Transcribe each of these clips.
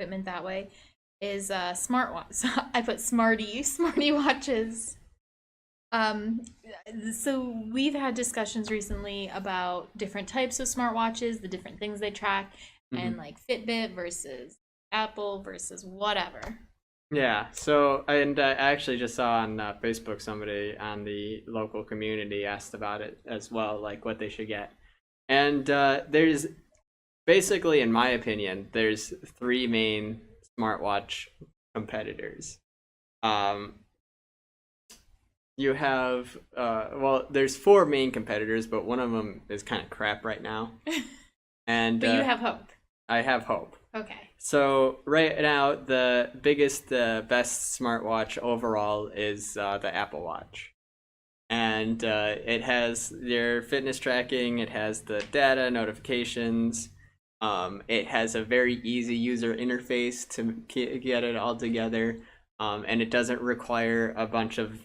equipment that way is SmartWatch. So I put smarty watches. Um, so we've had discussions recently about different types of smartwatches, the different things they track, and Hmm. like Fitbit versus Apple versus whatever. Yeah. So, and I actually just saw on Facebook somebody on the local community asked about it as well, like what they should get. And there's basically, in my opinion, there's three main smartwatch competitors. Um, you have well, there's four main competitors, but one of them is kind of crap right now, and But you have hope. I have hope. Okay. So right now, the biggest, best smartwatch overall is the Apple Watch, and it has your fitness tracking. It has the data notifications. It has a very easy user interface to get it all together, and it doesn't require a bunch of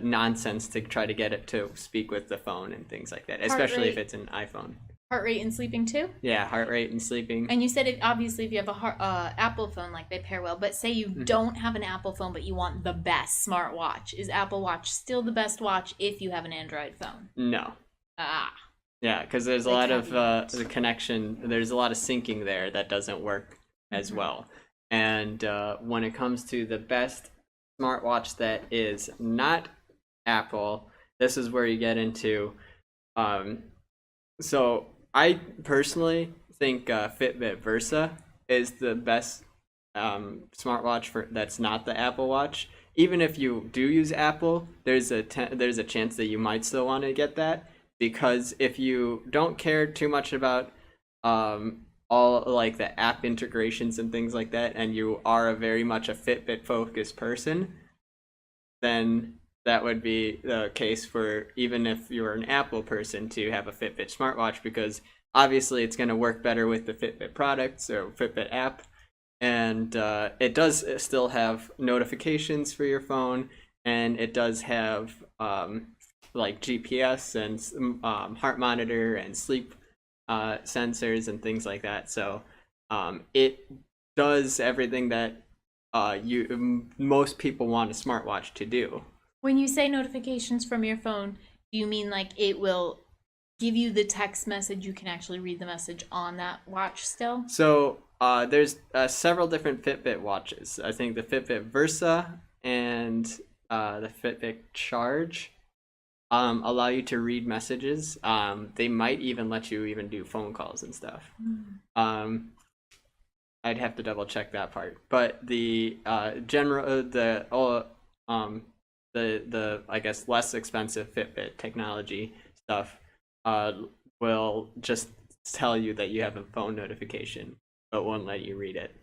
nonsense to try to get it to speak with the phone and things like that, Heart especially if rate, it's an iPhone. heart rate and sleeping too. Yeah, heart rate and sleeping. And you said it obviously if you have a Apple phone, like they pair well. But say you Mhm. don't have an Apple phone, but you want the best smartwatch. Is Apple Watch still the best watch if you have an Android phone? No. Ah, Yeah, because there's a the lot of caveat. the connection. There's a lot of syncing there that doesn't work as Mhm. well. And when it comes to the best smartwatch that is not Apple, this is where you get into. Um, so I personally think Fitbit Versa is the best smartwatch for that's not the Apple Watch. Even if you do use Apple, there's a chance that you might still want to get that, because if you don't care too much about all like the app integrations and things like that, and you are a very much a Fitbit focused person, then that would be the case for even if you're an Apple person to have a Fitbit smartwatch, because obviously it's going to work better with the Fitbit products or Fitbit app, and it does still have notifications for your phone, and it does have like GPS and heart monitor and sleep sensors and things like that. So it does everything that most people want a smartwatch to do. When you say notifications from your phone, do you mean like it will give you the text message? You can actually read the message on that watch still? So there's several different Fitbit watches. I think the Fitbit Versa and the Fitbit Charge allow you to read messages. They might even let you even do phone calls and stuff. Mm. Um, I'd have to double check that part. But the general the I guess less expensive Fitbit technology stuff uh will just tell you that you have a phone notification, but won't let you read it.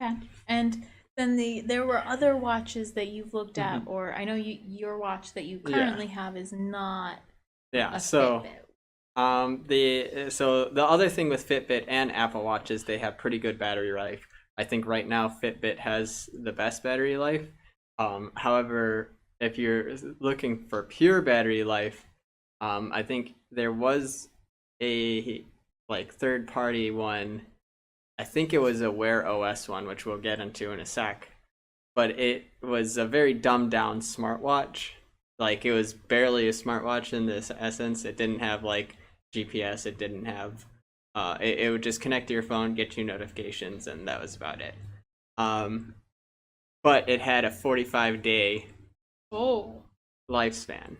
Okay. And then there were other watches that you've looked at, Hmm. or I know your watch that you Yeah, currently have is not yeah. a So Fitbit. the other thing with Fitbit and Apple Watch is they have pretty good battery life. I think right now Fitbit has the best battery life. However, if you're looking for pure battery life, I think there was a like third party one. I think it was a Wear OS one, which we'll get into in a sec. But it was a very dumbed down smartwatch. Like it was barely a smartwatch in this essence. It didn't have like GPS. It didn't have. It would just connect to your phone, get you notifications, and that was about it. Um, but it had a 45-day Oh. lifespan.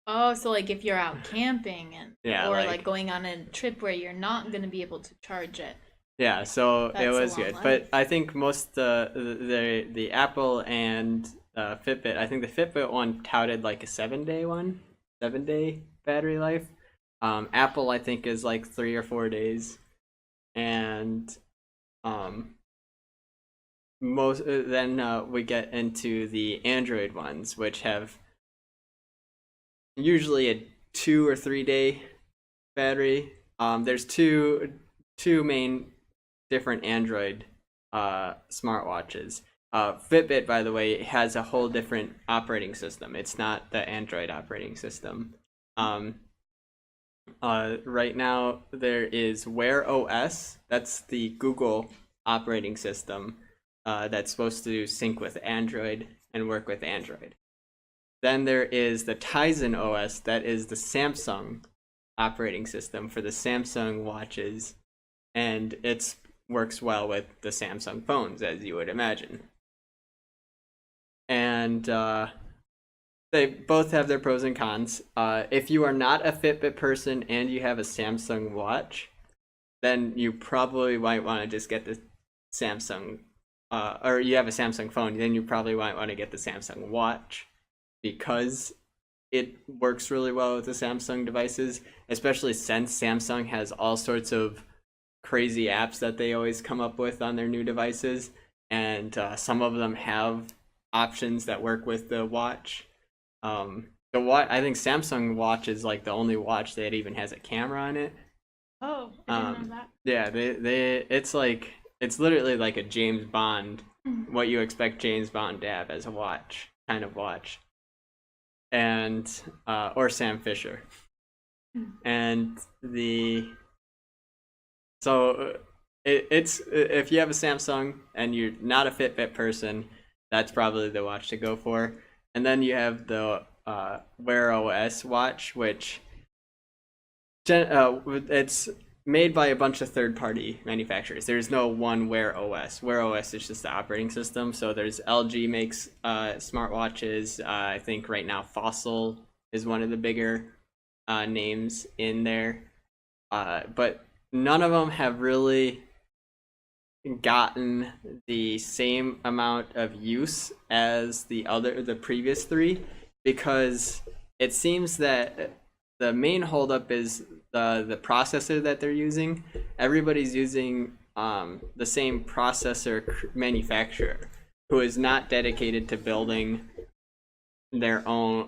Oh, so like if you're out camping and Yeah, or like like going on a trip where you're not going to be able to charge it, yeah. So it that's a was long good, but life. I think most the Apple and Fitbit. I think the Fitbit one touted like a 7-day one, 7-day battery life. Apple I think is like 3 or 4 days, and um, most then we get into the Android ones, which have usually a 2 or 3 day battery. There's two main different Android smartwatches. Fitbit, by the way, has a whole different operating system. It's not the Android operating system. Um, right now there is wearOS. That's the Google operating system that's supposed to sync with Android and work with Android. Then there is the Tizen OS, that is the Samsung operating system for the Samsung watches, and it works well with the Samsung phones, as you would imagine. And they both have their pros and cons. If you are not a Fitbit person and you have a Samsung watch, then you probably might want to just get the Samsung, or you have a Samsung phone, then you probably might want to get the Samsung watch, because it works really well with the Samsung devices, especially since Samsung has all sorts of crazy apps that they always come up with on their new devices, and some of them have options that work with the watch. I think Samsung watch is like the only watch that even has a camera on it. Oh, I didn't know that. Yeah, it's literally like a James Bond, what you expect James Bond to have as a watch, kind of watch. And or Sam Fisher. And it's if you have a Samsung and you're not a Fitbit person, that's probably the watch to go for. And then you have the wearOs watch, which it's made by a bunch of third-party manufacturers. There's no one wearOs. wearOs is just the operating system. So there's LG makes smartwatches. I think right now Fossil is one of the bigger names in there. But none of them have really gotten the same amount of use as the previous three, because it seems that the main holdup is the processor that they're using. Everybody's using the same processor manufacturer, who is not dedicated to building their own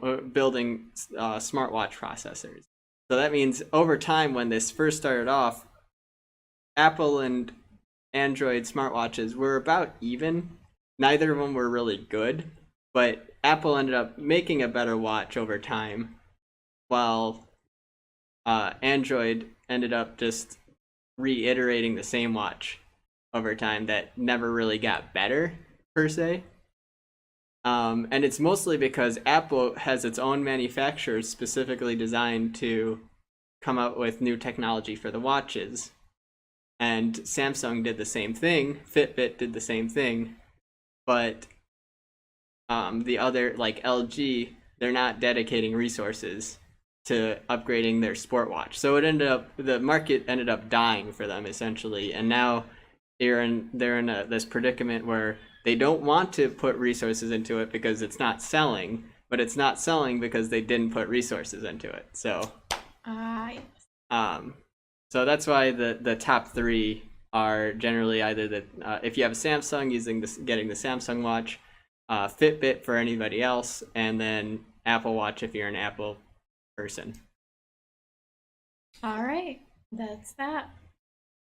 smartwatch processors. So that means over time, when this first started off, Apple and Android smartwatches were about even. Neither of them were really good, but Apple ended up making a better watch over time, while Android ended up just reiterating the same watch over time that never really got better, per se. And it's mostly because Apple has its own manufacturers specifically designed to come up with new technology for the watches. And Samsung did the same thing, Fitbit did the same thing, but the other, like LG, they're not dedicating resources to upgrading their sport watch. So the market ended up dying for them, essentially, and now they're in this predicament where they don't want to put resources into it because it's not selling, but it's not selling because they didn't put resources into it. So so that's why the top three are generally either if you have a Samsung, getting the Samsung watch, Fitbit for anybody else, and then Apple Watch if you're an Apple person. All right, that's that.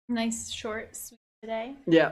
Nice, short, sweet today. Yeah.